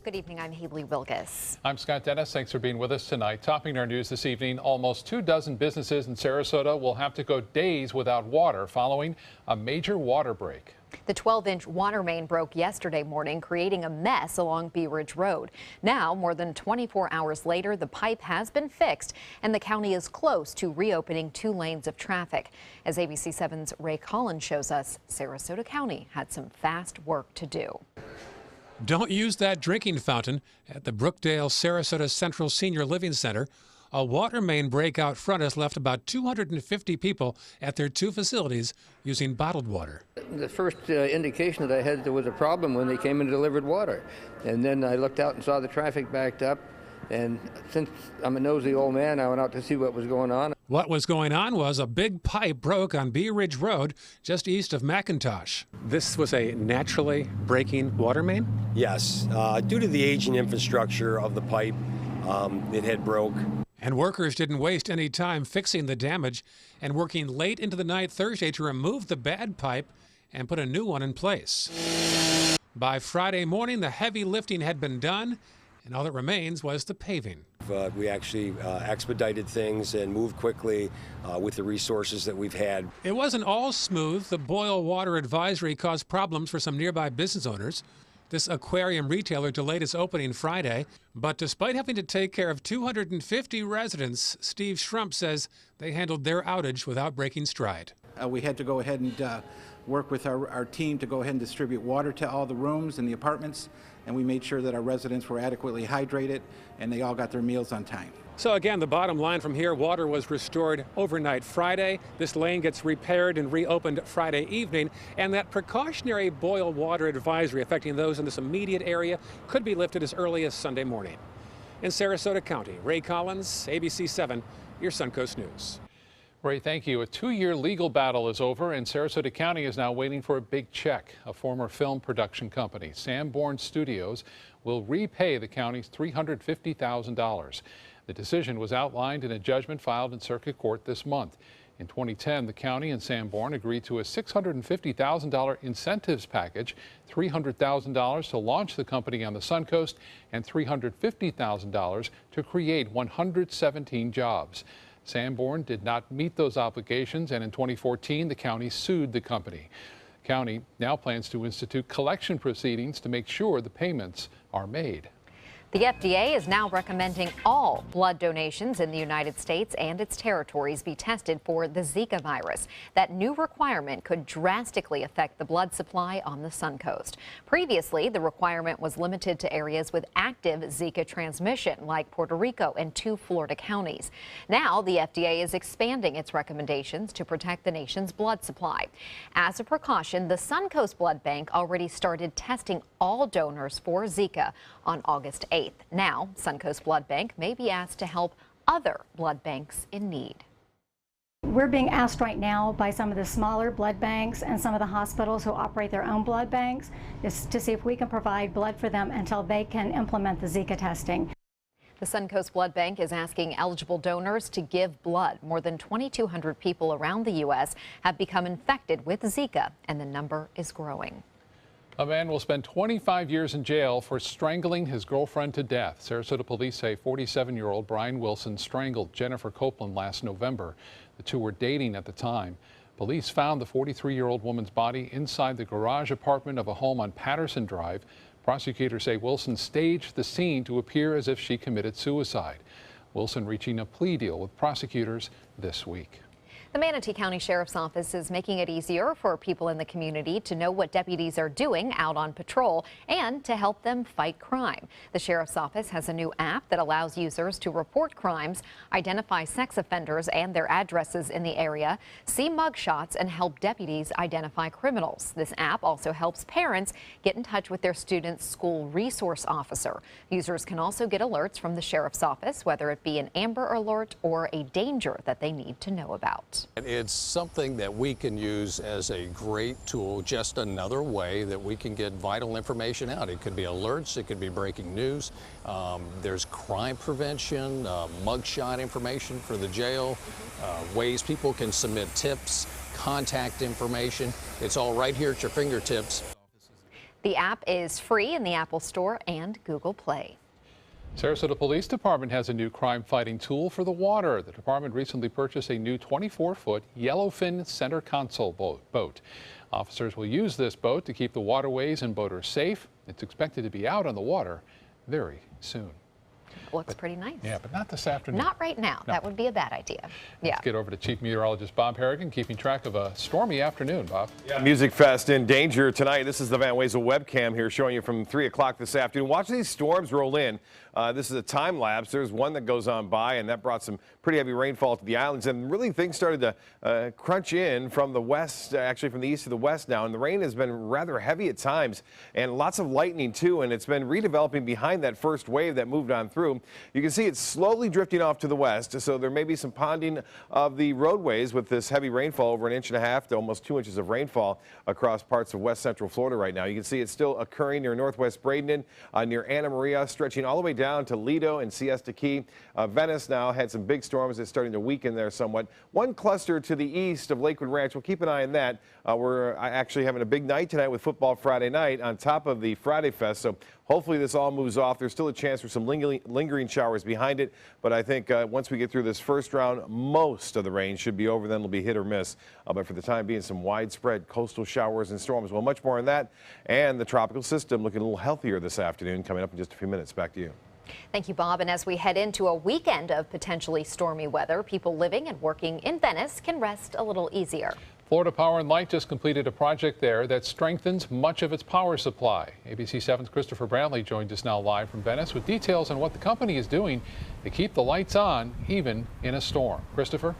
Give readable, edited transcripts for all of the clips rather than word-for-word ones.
Good evening, I'm Haley Wilgus. I'm Scott Dennis. Thanks for being with us tonight. Topping our news this evening, almost 24 businesses in Sarasota will have to go days without water following a major water break. The 12-inch water main broke yesterday morning, creating a mess along Bee Ridge Road. Now, more than 24 hours later, the pipe has been fixed, and the county is close to reopening 2 lanes of traffic. As ABC 7's Ray Collins shows us, Sarasota County had some fast work to do. Don't use that drinking fountain at the Brookdale Sarasota Central Senior Living Center. A water main break out front has left about 250 people at their 2 facilities using bottled water. The first indication that I had there was a problem when they came and delivered water. And then I looked out and saw the traffic backed up. And since I'm a nosy old man, I went out to see what was going on. What was going on was a big pipe broke on Bee Ridge Road, just east of McIntosh. This was a naturally breaking water main? Yes. Due to the aging infrastructure of the pipe, it had broke. And workers didn't waste any time fixing the damage and working late into the night Thursday to remove the bad pipe and put a new one in place. By Friday morning, the heavy lifting had been done, and all that remains was the paving. We actually expedited things and moved quickly with the resources that we've had. It wasn't all smooth. The boil water advisory caused problems for some nearby business owners. This aquarium retailer delayed its opening Friday, but despite having to take care of 250 residents, Steve Schrump says they handled their outage without breaking stride. We had to go ahead and work with our team to go ahead and distribute water to all the rooms in the apartments, and we made sure that our residents were adequately hydrated and they all got their meals on time. So again, the bottom line from here, water was restored overnight Friday. This lane gets repaired and reopened Friday evening, and that precautionary boil water advisory affecting those in this immediate area could be lifted as early as Sunday morning. In Sarasota County, Ray Collins, ABC 7, your Suncoast News. Ray, thank you. A 2-year legal battle is over, and Sarasota County is now waiting for a big check. A former film production company, Sanborn Studios, will repay the county's $350,000. The decision was outlined in a judgment filed in circuit court this month. In 2010, the county and Sanborn agreed to a $650,000 incentives package, $300,000 to launch the company on the Suncoast, and $350,000 to create 117 jobs. Sanborn did not meet those obligations, and in 2014, the county sued the company. The county now plans to institute collection proceedings to make sure the payments are made. The FDA is now recommending all blood donations in the United States and its territories be tested for the Zika virus. That new requirement could drastically affect the blood supply on the Suncoast. Previously, the requirement was limited to areas with active Zika transmission, like Puerto Rico and 2 Florida counties. Now, the FDA is expanding its recommendations to protect the nation's blood supply. As a precaution, the Suncoast Blood Bank already started testing all donors for Zika on August 8th. Now, Suncoast Blood Bank may be asked to help other blood banks in need. We're being asked right now by some of the smaller blood banks and some of the hospitals who operate their own blood banks is to see if we can provide blood for them until they can implement the Zika testing. The Suncoast Blood Bank is asking eligible donors to give blood. More than 2,200 people around the U.S. have become infected with Zika, and the number is growing. A man will spend 25 years in jail for strangling his girlfriend to death. Sarasota police say 47-year-old Brian Wilson strangled Jennifer Copeland last November. The 2 were dating at the time. Police found the 43-year-old woman's body inside the garage apartment of a home on Patterson Drive. Prosecutors say Wilson staged the scene to appear as if she committed suicide. Wilson reaching a plea deal with prosecutors this week. The Manatee County Sheriff's Office is making it easier for people in the community to know what deputies are doing out on patrol and to help them fight crime. The Sheriff's Office has a new app that allows users to report crimes, identify sex offenders and their addresses in the area, see mugshots, and help deputies identify criminals. This app also helps parents get in touch with their student's school resource officer. Users can also get alerts from the Sheriff's Office, whether it be an Amber Alert or a danger that they need to know about. It's something that we can use as a great tool, just another way that we can get vital information out. It could be alerts, it could be breaking news. There's crime prevention, mugshot information for the jail, ways people can submit tips, contact information. It's all right here at your fingertips. The app is free in the Apple Store and Google Play. Sarasota Police Department has a new crime-fighting tool for the water. The department recently purchased a new 24-foot yellowfin center console boat. Officers will use this boat to keep the waterways and boaters safe. It's expected to be out on the water very soon. Looks pretty nice. Yeah, but not this afternoon. Not right now. No. That would be a bad idea. Let's get over to Chief Meteorologist Bob Harrigan, keeping track of a stormy afternoon, Bob. Yeah, Music Fest in danger tonight. This is the Van Wezel webcam here showing you from 3 o'clock this afternoon. Watch these storms roll in. This is a time lapse. There's one that goes on by, and that brought some pretty heavy rainfall to the islands. And really things started to crunch in from the west, actually from the east to the west now. And the rain has been rather heavy at times, and lots of lightning too. And it's been redeveloping behind that first wave that moved on through. You can see it's slowly drifting off to the west. So there may be some ponding of the roadways with this heavy rainfall, over 1.5 inches to almost 2 inches of rainfall across parts of west central Florida right now. You can see it's still occurring near northwest Bradenton, near Anna Maria, stretching all the way down to Lido and Siesta Key. Venice now had some big storms. It's starting to weaken there somewhat. One cluster to the east of Lakewood Ranch. We'll keep an eye on that. We're actually having a big night tonight with football Friday night on top of the Friday Fest. So hopefully this all moves off. There's still a chance for some lingering showers behind it. But I think once we get through this first round, most of the rain should be over. Then it'll be hit or miss. But for the time being, some widespread coastal showers and storms. Well, much more on that. And the tropical system looking a little healthier this afternoon. Coming up in just a few minutes. Back to you. Thank you, Bob. And as we head into a weekend of potentially stormy weather, people living and working in Venice can rest a little easier. Florida Power and Light just completed a project there that strengthens much of its power supply. ABC 7's Christopher Brantley joins us now live from Venice with details on what the company is doing to keep the lights on even in a storm. Christopher?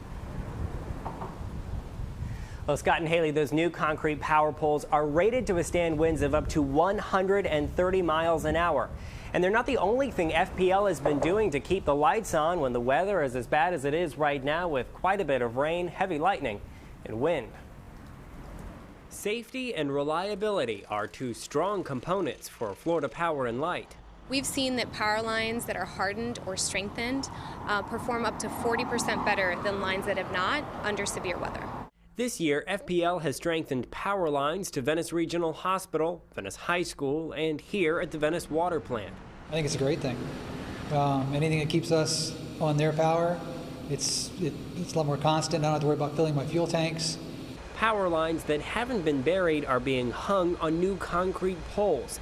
Well, Scott and Haley, those new concrete power poles are rated to withstand winds of up to 130 miles an hour. And they're not the only thing FPL has been doing to keep the lights on when the weather is as bad as it is right now, with quite a bit of rain, heavy lightning, and wind. Safety and reliability are two strong components for Florida Power and Light. We've seen that power lines that are hardened or strengthened perform up to 40% better than lines that have not under severe weather. This year, FPL has strengthened power lines to Venice Regional Hospital, Venice High School, and here at the Venice Water Plant. I think it's a great thing. Anything that keeps us on their power, it's a lot more constant. I don't have to worry about filling my fuel tanks. Power lines that haven't been buried are being hung on new concrete poles.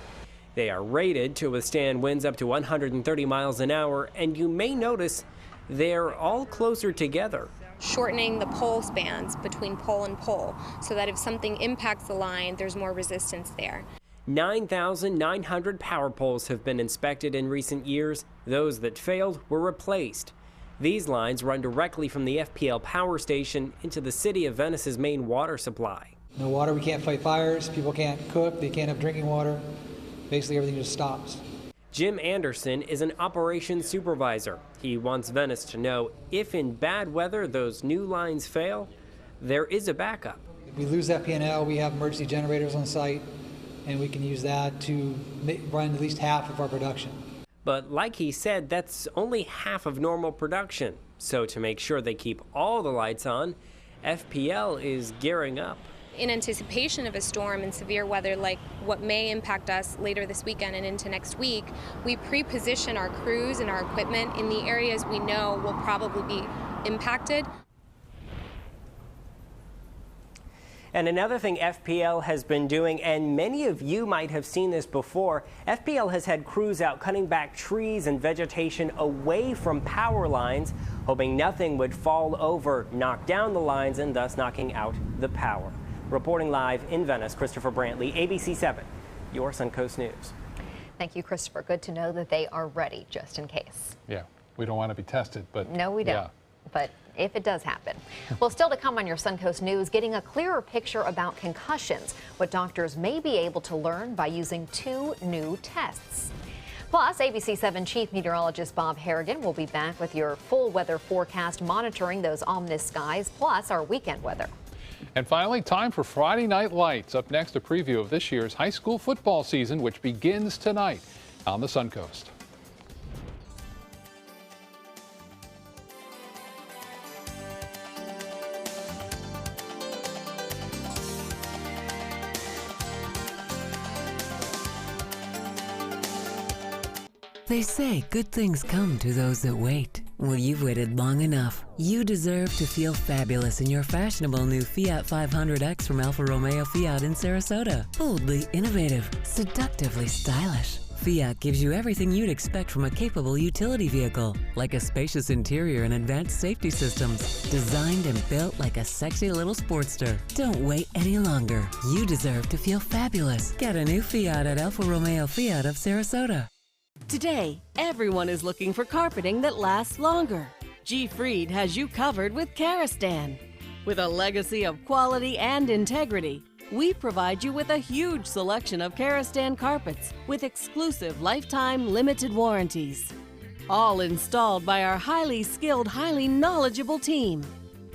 They are rated to withstand winds up to 130 miles an hour, and you may notice they're all closer together. Shortening the pole spans between pole and pole so that if something impacts the line, there's more resistance there. 9,900 power poles have been inspected in recent years. Those that failed were replaced. These lines run directly from the FPL power station into the city of Venice's main water supply. No water, we can't fight fires. People can't cook. They can't have drinking water. Basically, everything just stops. Jim Anderson is an operations supervisor. He wants Venice to know if in bad weather those new lines fail, there is a backup. If we lose FPL, we have emergency generators on site, and we can use that to run at least half of our production. But like he said, that's only half of normal production. So to make sure they keep all the lights on, FPL is gearing up. In anticipation of a storm and severe weather like what may impact us later this weekend and into next week, we pre-position our crews and our equipment in the areas we know will probably be impacted. And another thing FPL has been doing, and many of you might have seen this before, FPL has had crews out cutting back trees and vegetation away from power lines, hoping nothing would fall over, knock down the lines, and thus knocking out the power. Reporting live in Venice, Christopher Brantley, ABC 7, your Suncoast News. Thank you, Christopher. Good to know that they are ready just in case. Yeah, we don't want to be tested, but no, we don't. Yeah. But if it does happen. Well, still to come on your Suncoast News, getting a clearer picture about concussions, what doctors may be able to learn by using 2 new tests. Plus, ABC 7 Chief Meteorologist Bob Harrigan will be back with your full weather forecast, monitoring those ominous skies, plus our weekend weather. And finally, time for Friday Night Lights. Up next, a preview of this year's high school football season, which begins tonight on the Suncoast. They say good things come to those that wait. Well, you've waited long enough. You deserve to feel fabulous in your fashionable new Fiat 500X from Alfa Romeo Fiat in Sarasota. Boldly innovative, seductively stylish. Fiat gives you everything you'd expect from a capable utility vehicle, like a spacious interior and advanced safety systems, designed and built like a sexy little sportster. Don't wait any longer. You deserve to feel fabulous. Get a new Fiat at Alfa Romeo Fiat of Sarasota. Today, everyone is looking for carpeting that lasts longer. G. Fried has you covered with Karastan. With a legacy of quality and integrity, we provide you with a huge selection of Karastan carpets with exclusive lifetime limited warranties. All installed by our highly skilled, highly knowledgeable team.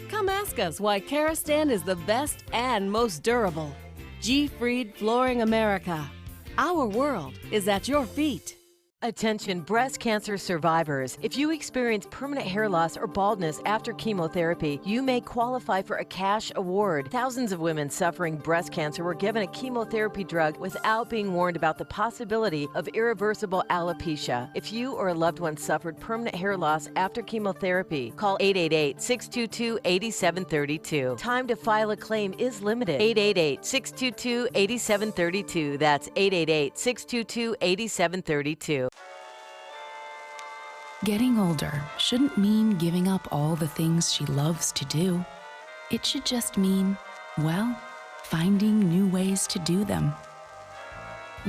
Come ask us why Karastan is the best and most durable. G. Fried Flooring America. Our world is at your feet. Attention breast cancer survivors. If you experience permanent hair loss or baldness after chemotherapy, you may qualify for a cash award. Thousands of women suffering breast cancer were given a chemotherapy drug without being warned about the possibility of irreversible alopecia. If you or a loved one suffered permanent hair loss after chemotherapy, call 888-622-8732. Time to file a claim is limited. 888-622-8732. That's 888-622-8732. Getting older shouldn't mean giving up all the things she loves to do. It should just mean, well, finding new ways to do them.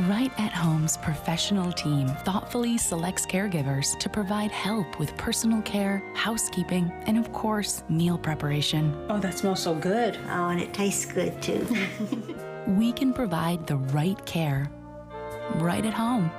Right at Home's professional team thoughtfully selects caregivers to provide help with personal care, housekeeping, and of course, meal preparation. Oh, that smells so good. Oh, and it tastes good too. We can provide the right care right at home.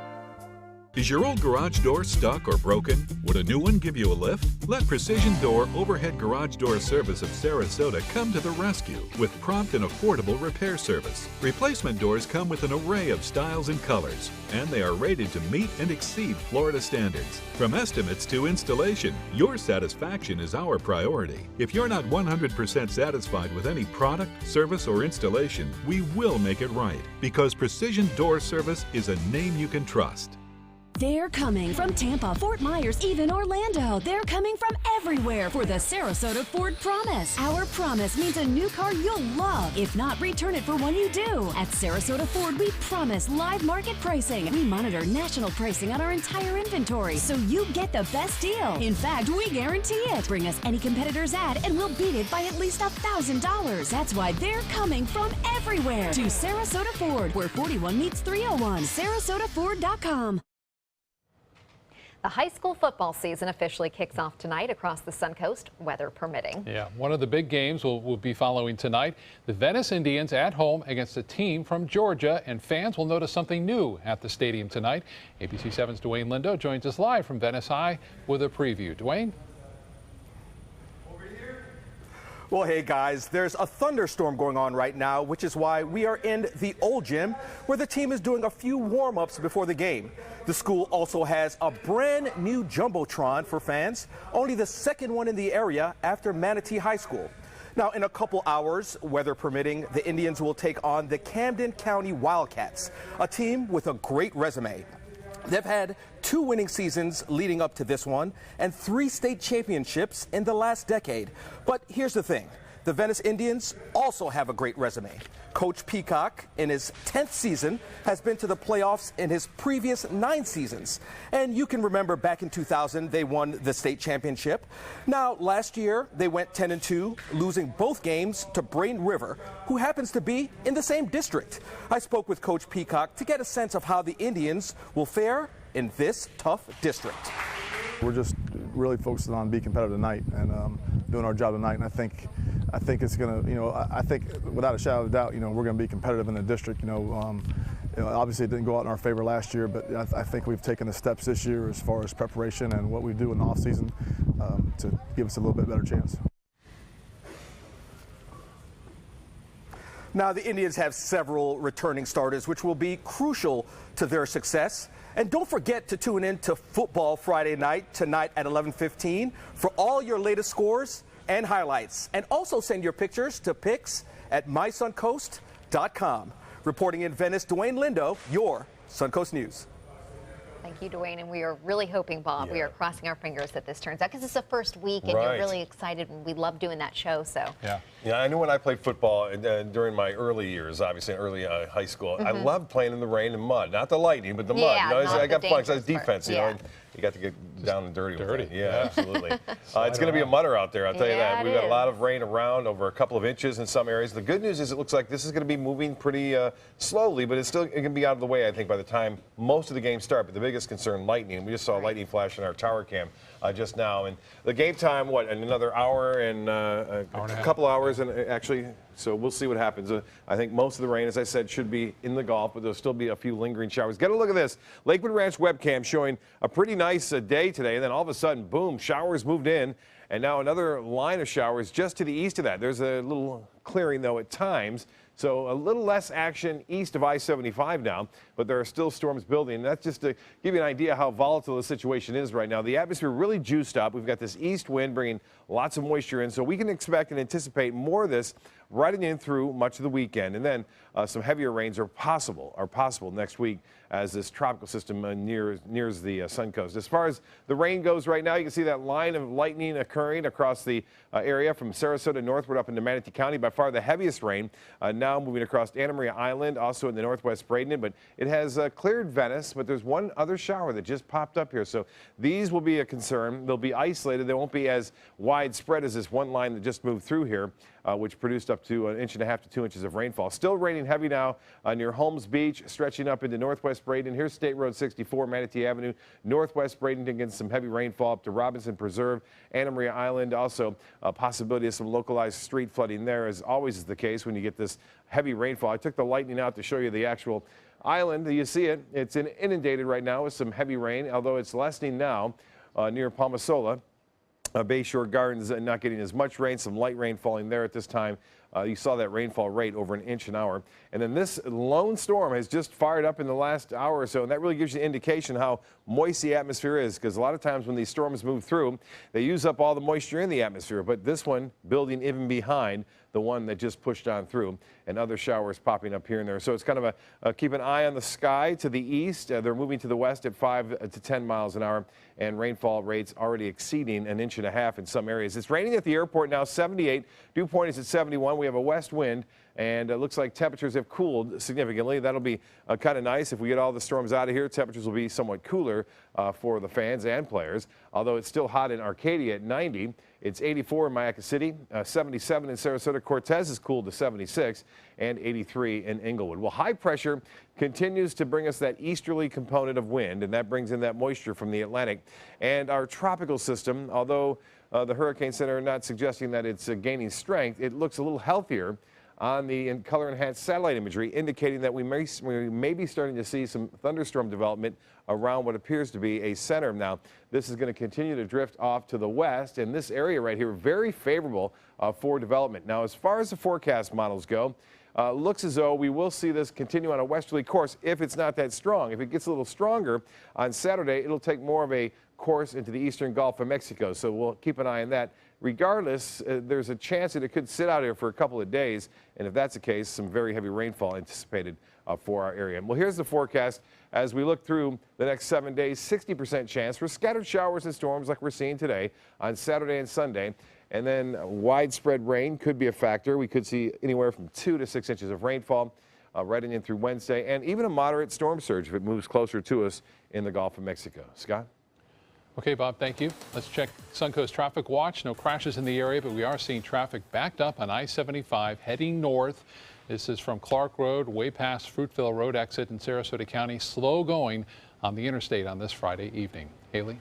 Is your old garage door stuck or broken? Would a new one give you a lift? Let Precision Door Overhead Garage Door Service of Sarasota come to the rescue with prompt and affordable repair service. Replacement doors come with an array of styles and colors, and they are rated to meet and exceed Florida standards. From estimates to installation, your satisfaction is our priority. If you're not 100% satisfied with any product, service, or installation, we will make it right, because Precision Door Service is a name you can trust. They're coming from Tampa, Fort Myers, even Orlando. They're coming from everywhere for the Sarasota Ford Promise. Our promise means a new car you'll love. If not, return it for one you do. At Sarasota Ford, we promise live market pricing. We monitor national pricing on our entire inventory, so you get the best deal. In fact, we guarantee it. Bring us any competitor's ad, and we'll beat it by at least $1,000. That's why they're coming from everywhere to Sarasota Ford, where 41 meets 301. SarasotaFord.com. The high school football season officially kicks off tonight across the Suncoast, weather permitting. Yeah, one of the big games we'll be following tonight. The Venice Indians at home against a team from Georgia, and fans will notice something new at the stadium tonight. ABC 7's Dwayne Lindo joins us live from Venice High with a preview. Dwayne? Well, hey guys, there's a thunderstorm going on right now, which is why we are in the old gym where the team is doing a few warm-ups before the game. The school also has a brand new Jumbotron for fans, only the second one in the area after Manatee High School. Now, in a couple hours, weather permitting, the Indians will take on the Camden County Wildcats, a team with a great resume. They've had 2 winning seasons leading up to this one and 3 state championships in the last decade. But here's the thing. The Venice Indians also have a great resume. Coach Peacock, in his 10th season, has been to the playoffs in his previous 9 seasons. And you can remember back in 2000, they won the state championship. Now, last year, they went 10-2, losing both games to Brain River, who happens to be in the same district. I spoke with Coach Peacock to get a sense of how the Indians will fare in this tough district. We're just really focusing on being competitive tonight and doing our job tonight. And I think it's going to, I think without a shadow of a doubt, we're going to be competitive in the district. Obviously it didn't go out in our favor last year, but I think we've taken the steps this year as far as preparation and what we do in the off season to give us a little bit better chance. Now, the Indians have several returning starters, which will be crucial to their success. And don't forget to tune in to Football Friday night tonight at 11:15 for all your latest scores and highlights. And also send your pictures to pics@mysuncoast.com. Reporting in Venice, Dwayne Lindo, your Suncoast News. Thank you, Dwayne. And we are really hoping, Bob, we are crossing our fingers that this turns out, because it's the first week and you're really excited, and we love doing that show. So yeah, I knew when I played football during my early years, obviously early high school, I loved playing in the rain and mud, not the lightning, but the mud. You know, I got fun because I was defense. You know, and you got to get down and dirty. With it. Yeah, absolutely. It's going to be a mudder out there. I'll tell you that. We've got a lot of rain around, over a couple of inches in some areas. The good news is it looks like this is going to be moving pretty slowly, but it's still going to be out of the way, I think, by the time most of the games start. But the biggest concern, lightning. We just saw lightning flash in our tower cam just now. And the game time, what, in another hour and a couple hours, and actually, so we'll see what happens. I think most of the rain, as I said, should be in the Gulf, but there'll still be a few lingering showers. Get a look at this. Lakewood Ranch webcam showing a pretty nice day today, and then all of a sudden, boom, showers moved in, and now another line of showers just to the east of that. There's a little clearing, though, at times. So a little less action east of I-75 now, but there are still storms building. And that's just to give you an idea how volatile the situation is right now. The atmosphere really juiced up. We've got this east wind bringing lots of moisture in, so we can expect and anticipate more of this riding in through much of the weekend. And then some heavier rains are possible next week as this tropical system nears the Sun Coast. As far as the rain goes right now, you can see that line of lightning occurring across the area from Sarasota northward up into Manatee County. By far the heaviest rain now moving across Anna Maria Island, also in the northwest Bradenton. But it has cleared Venice, but there's one other shower that just popped up here. So these will be a concern. They'll be isolated. They won't be as widespread as this one line that just moved through here, which produced up to 1.5 to 2 inches of rainfall. Still raining heavy now near Holmes Beach, stretching up into northwest Bradenton. Here's State Road 64, Manatee Avenue, northwest Bradenton, getting some heavy rainfall up to Robinson Preserve, Anna Maria Island. Also, a possibility of some localized street flooding there, as always is the case when you get this heavy rainfall. I took the lightning out to show you the actual island. You see it. It's inundated right now with some heavy rain, although it's lessening now near Palmasola. Bayshore Gardens not getting as much rain, some light rain falling there at this time. You saw that rainfall rate over 1 inch an hour. And then this lone storm has just fired up in the last hour or so, and that really gives you an indication how moist the atmosphere is, because a lot of times when these storms move through, they use up all the moisture in the atmosphere. But this one building even behind the one that just pushed on through, and other showers popping up here and there. So it's kind of keep an eye on the sky to the east. They're moving to the west at 5 to 10 miles an hour, and rainfall rates already exceeding 1.5 inches in some areas. It's raining at the airport now, 78. Dew point is at 71. We have a west wind, and it looks like temperatures have cooled significantly. That'll be kind of nice. If we get all the storms out of here, temperatures will be somewhat cooler for the fans and players, although it's still hot in Arcadia at 90. It's 84 in Mayaca City, 77 in Sarasota. Cortez is cooled to 76, and 83 in Inglewood. Well, high pressure continues to bring us that easterly component of wind, and that brings in that moisture from the Atlantic. And our tropical system, although the Hurricane Center not suggesting that it's gaining strength, it looks a little healthier on the color-enhanced satellite imagery, indicating that we may be starting to see some thunderstorm development around what appears to be a center. Now, this is going to continue to drift off to the west, and this area right here very favorable for development. Now, as far as the forecast models go, looks as though we will see this continue on a westerly course if it's not that strong. If it gets a little stronger on Saturday, it'll take more of a course into the eastern Gulf of Mexico, so we'll keep an eye on that. Regardless, there's a chance that it could sit out here for a couple of days, and if that's the case, some very heavy rainfall anticipated for our area. Well, here's the forecast as we look through the next 7 days. 60% chance for scattered showers and storms like we're seeing today on Saturday and Sunday, and then widespread rain could be a factor. We could see anywhere from 2 to 6 inches of rainfall right in through Wednesday, and even a moderate storm surge if it moves closer to us in the Gulf of Mexico. Scott? Okay, Bob, thank you. Let's check Suncoast Traffic Watch. No crashes in the area, but we are seeing traffic backed up on I-75 heading north. This is from Clark Road way past Fruitville Road exit in Sarasota County. Slow going on the interstate on this Friday evening. Haley?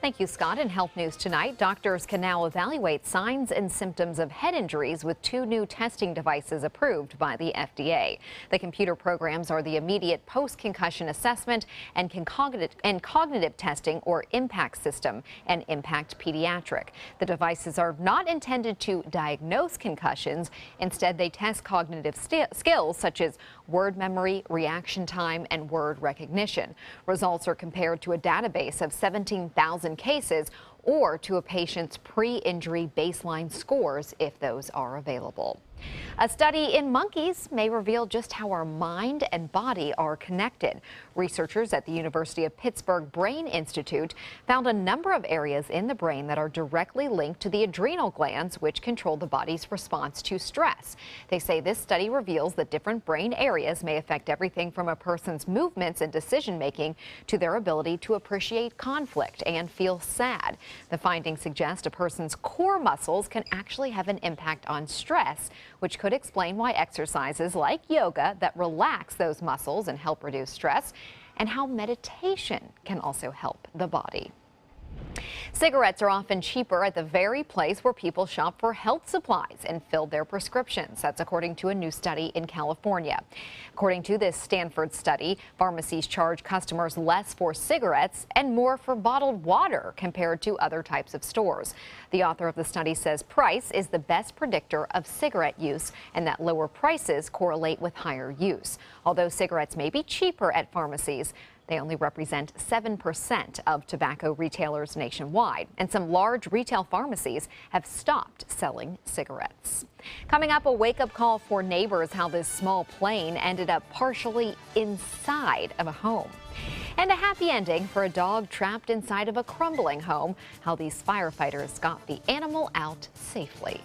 Thank you, Scott. In health news tonight, doctors can now evaluate signs and symptoms of head injuries with 2 new testing devices approved by the FDA. The computer programs are the immediate post-concussion assessment and cognitive testing, or IMPACT system, and IMPACT Pediatric. The devices are not intended to diagnose concussions. Instead, they test cognitive skills such as word memory, reaction time, and word recognition. Results are compared to a database of 17,000 cases or to a patient's pre-injury baseline scores if those are available. A study in monkeys may reveal just how our mind and body are connected. Researchers at the University of Pittsburgh Brain Institute found a number of areas in the brain that are directly linked to the adrenal glands, which control the body's response to stress. They say this study reveals that different brain areas may affect everything from a person's movements and decision-making to their ability to appreciate conflict and feel sad. The findings suggest a person's core muscles can actually have an impact on stress, which could explain why exercises like yoga that relax those muscles and help reduce stress, and how meditation can also help the body. Cigarettes are often cheaper at the very place where people shop for health supplies and fill their prescriptions. That's according to a new study in California. According to this Stanford study, pharmacies charge customers less for cigarettes and more for bottled water compared to other types of stores. The author of the study says price is the best predictor of cigarette use and that lower prices correlate with higher use. Although cigarettes may be cheaper at pharmacies, they only represent 7% of tobacco retailers nationwide, and some large retail pharmacies have stopped selling cigarettes. Coming up, a wake-up call for neighbors, how this small plane ended up partially inside of a home. And a happy ending for a dog trapped inside of a crumbling home, how these firefighters got the animal out safely.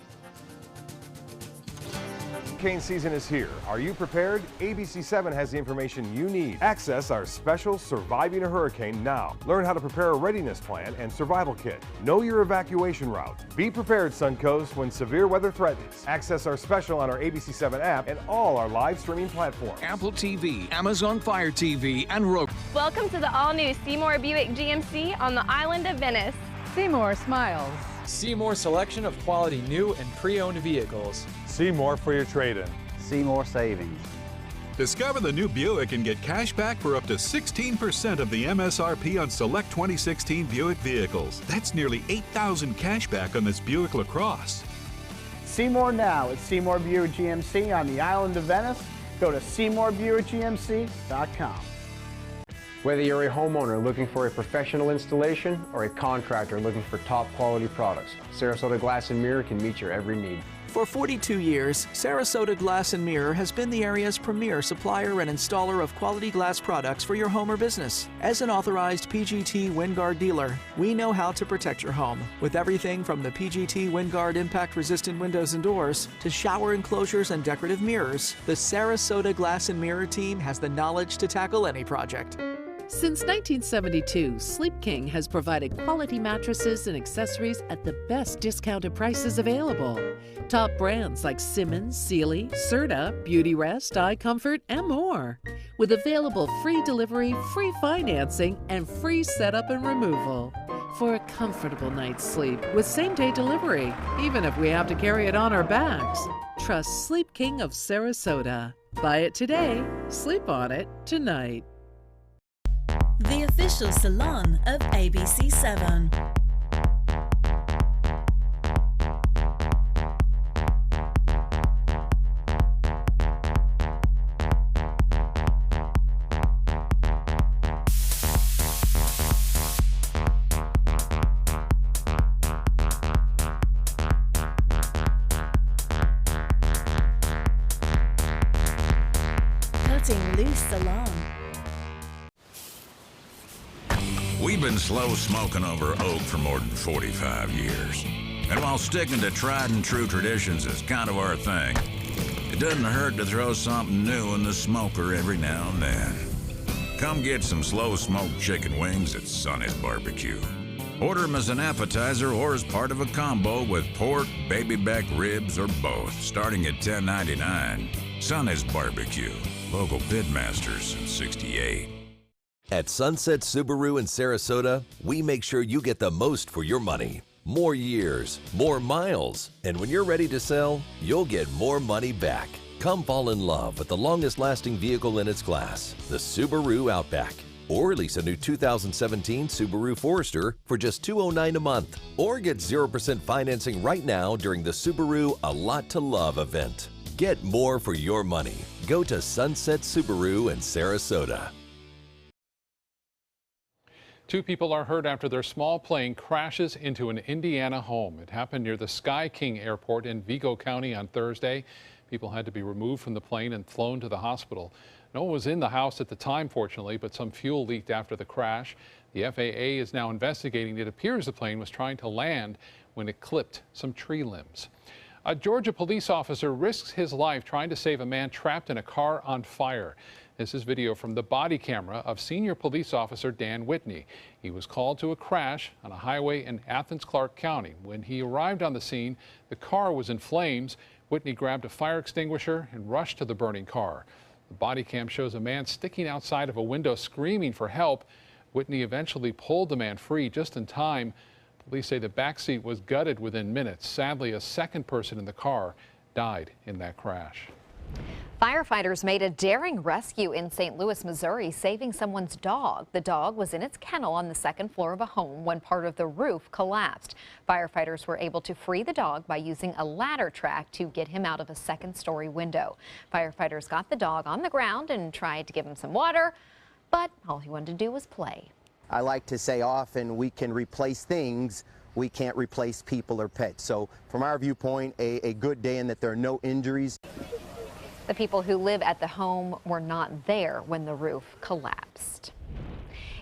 Hurricane season is here. Are you prepared? ABC7 has the information you need. Access our special Surviving a Hurricane now. Learn how to prepare a readiness plan and survival kit. Know your evacuation route. Be prepared, Suncoast, when severe weather threatens. Access our special on our ABC7 app and all our live streaming platforms. Apple TV, Amazon Fire TV, and Roku. Welcome to the all-new Seymour Buick GMC on the island of Venice. Seymour smiles. Seymour selection of quality new and pre-owned vehicles. Seymour for your trade-in. Seymour savings. Discover the new Buick and get cash back for up to 16% of the MSRP on select 2016 Buick vehicles. That's nearly $8,000 cash back on this Buick LaCrosse. Seymour now at Seymour Buick GMC on the island of Venice. Go to SeymourBuickGMC.com. Whether you're a homeowner looking for a professional installation or a contractor looking for top quality products, Sarasota Glass and Mirror can meet your every need. For 42 years, Sarasota Glass and Mirror has been the area's premier supplier and installer of quality glass products for your home or business. As an authorized PGT WinGuard dealer, we know how to protect your home with everything from the PGT WinGuard impact-resistant windows and doors to shower enclosures and decorative mirrors. The Sarasota Glass and Mirror team has the knowledge to tackle any project. Since 1972, Sleep King has provided quality mattresses and accessories at the best discounted prices available. Top brands like Simmons, Sealy, Serta, Beautyrest, iComfort, and more. With available free delivery, free financing, and free setup and removal. For a comfortable night's sleep with same-day delivery, even if we have to carry it on our backs. Trust Sleep King of Sarasota. Buy it today, sleep on it tonight. The official salon of ABC7. Cutting Loose Salon. We've been slow smoking over oak for more than 45 years. And while sticking to tried and true traditions is kind of our thing, it doesn't hurt to throw something new in the smoker every now and then. Come get some slow smoked chicken wings at Sonny's Barbecue. Order them as an appetizer or as part of a combo with pork, baby back ribs, or both, starting at $10.99. Sonny's Barbecue, local pitmasters since '68. At Sunset Subaru in Sarasota, we make sure you get the most for your money. More years, more miles, and when you're ready to sell, you'll get more money back. Come fall in love with the longest-lasting vehicle in its class, the Subaru Outback. Or lease a new 2017 Subaru Forester for just $209 a month. Or get 0% financing right now during the Subaru A Lot to Love event. Get more for your money. Go to Sunset Subaru in Sarasota. 2 people are hurt after their small plane crashes into an Indiana home. It happened near the Sky King Airport in Vigo County on Thursday. People had to be removed from the plane and flown to the hospital. No one was in the house at the time, fortunately, but some fuel leaked after the crash. The FAA is now investigating. It appears the plane was trying to land when it clipped some tree limbs. A Georgia police officer risks his life trying to save a man trapped in a car on fire. This is video from the body camera of senior police officer Dan Whitney. He was called to a crash on a highway in Athens-Clarke County. When he arrived on the scene, the car was in flames. Whitney grabbed a fire extinguisher and rushed to the burning car. The body cam shows a man sticking outside of a window screaming for help. Whitney eventually pulled the man free just in time. Police say the backseat was gutted within minutes. Sadly, a second person in the car died in that crash. Firefighters made a daring rescue in St. Louis, Missouri, saving someone's dog. The dog was in its kennel on the second floor of a home when part of the roof collapsed. Firefighters were able to free the dog by using a ladder track to get him out of a second-story window. Firefighters got the dog on the ground and tried to give him some water, but all he wanted to do was play. I like to say often we can replace things, we can't replace people or pets. So from our viewpoint, a good day in that there are no injuries. The people who live at the home were not there when the roof collapsed.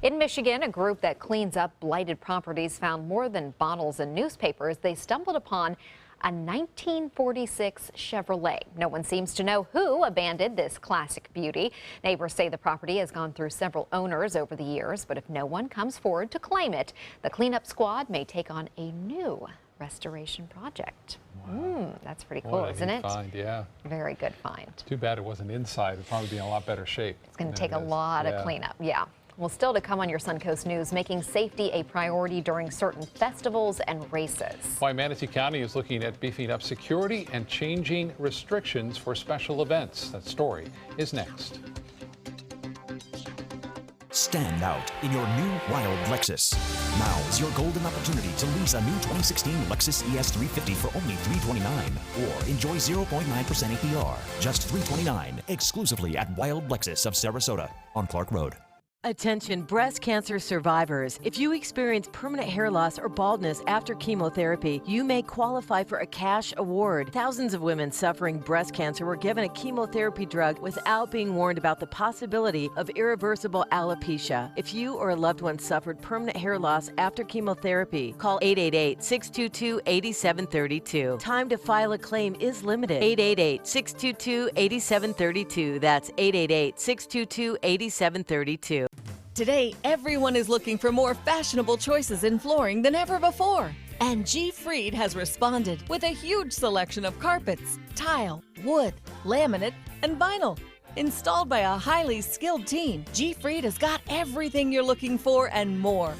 In Michigan, a group that cleans up blighted properties found more than bottles and newspapers. They stumbled upon a 1946 Chevrolet. No one seems to know who abandoned this classic beauty. Neighbors say the property has gone through several owners over the years, but if no one comes forward to claim it, the cleanup squad may take on a new restoration project. Wow. That's pretty cool, isn't it? Find, yeah. Very good find. Too bad it wasn't inside. It'd probably be in a lot better shape. It's going to take a lot of cleanup. Yeah. Well, still to come on your Suncoast News, making safety a priority during certain festivals and races. Why Manatee County is looking at beefing up security and changing restrictions for special events. That story is next. Stand out in your new wild Lexus. Now is your golden opportunity to lease a new 2016 Lexus ES350 for only $329, or enjoy 0.9% APR, just $329, exclusively at Wild Lexus of Sarasota on Clark Road. Attention breast cancer survivors. If you experience permanent hair loss or baldness after chemotherapy, you may qualify for a cash award. Thousands of women suffering breast cancer were given a chemotherapy drug without being warned about the possibility of irreversible alopecia. If you or a loved one suffered permanent hair loss after chemotherapy, call 888-622-8732. Time to file a claim is limited. 888-622-8732. That's 888-622-8732. Today, everyone is looking for more fashionable choices in flooring than ever before. And G. Fried has responded with a huge selection of carpets, tile, wood, laminate, and vinyl. Installed by a highly skilled team, G. Fried has got everything you're looking for and more.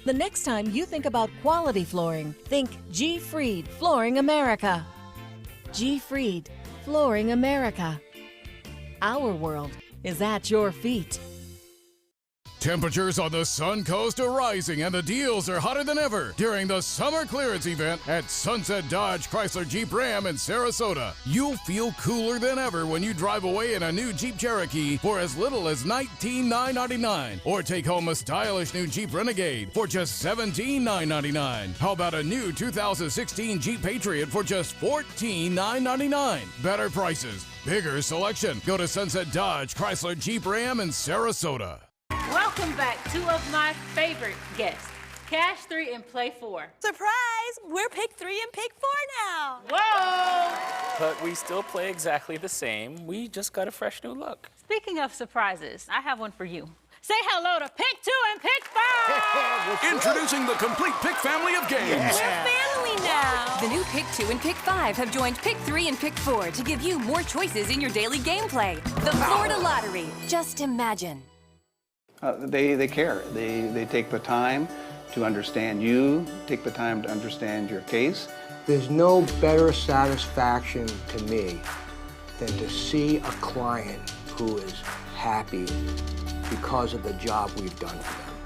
The next time you think about quality flooring, think G. Fried Flooring America. G. Fried Flooring America. Our world is at your feet. Temperatures on the Sun Coast are rising and the deals are hotter than ever during the summer clearance event at Sunset Dodge Chrysler Jeep Ram in Sarasota. You'll feel cooler than ever when you drive away in a new Jeep Cherokee for as little as $19,999, or take home a stylish new Jeep Renegade for just $17,999. How about a new 2016 Jeep Patriot for just $14,999? Better prices, bigger selection. Go to Sunset Dodge Chrysler Jeep Ram in Sarasota. Welcome back, two of my favorite guests, Cash 3 and Play 4. Surprise! We're Pick 3 and Pick 4 now. Whoa! But we still play exactly the same. We just got a fresh new look. Speaking of surprises, I have one for you. Say hello to Pick 2 and Pick 5! Introducing the complete Pick family of games. Yeah. We're family now. The new Pick 2 and Pick 5 have joined Pick 3 and Pick 4 to give you more choices in your daily gameplay. The Florida Lottery. Just imagine. They care. They take the time to understand you, take the time to understand your case. There's no better satisfaction to me than to see a client who is happy because of the job we've done for them.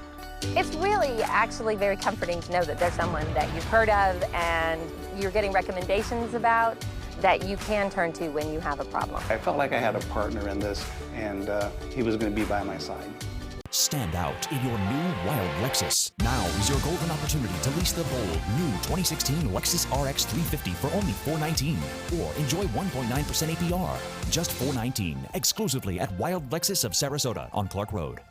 It's really actually very comforting to know that there's someone that you've heard of and you're getting recommendations about that you can turn to when you have a problem. I felt like I had a partner in this, and he was going to be by my side. Stand out in your new wild Lexus. Now is your golden opportunity to lease the bold new 2016 Lexus RX 350 for only $419, or enjoy 1.9% APR, just $419, exclusively at Wild Lexus of Sarasota on Clark Road.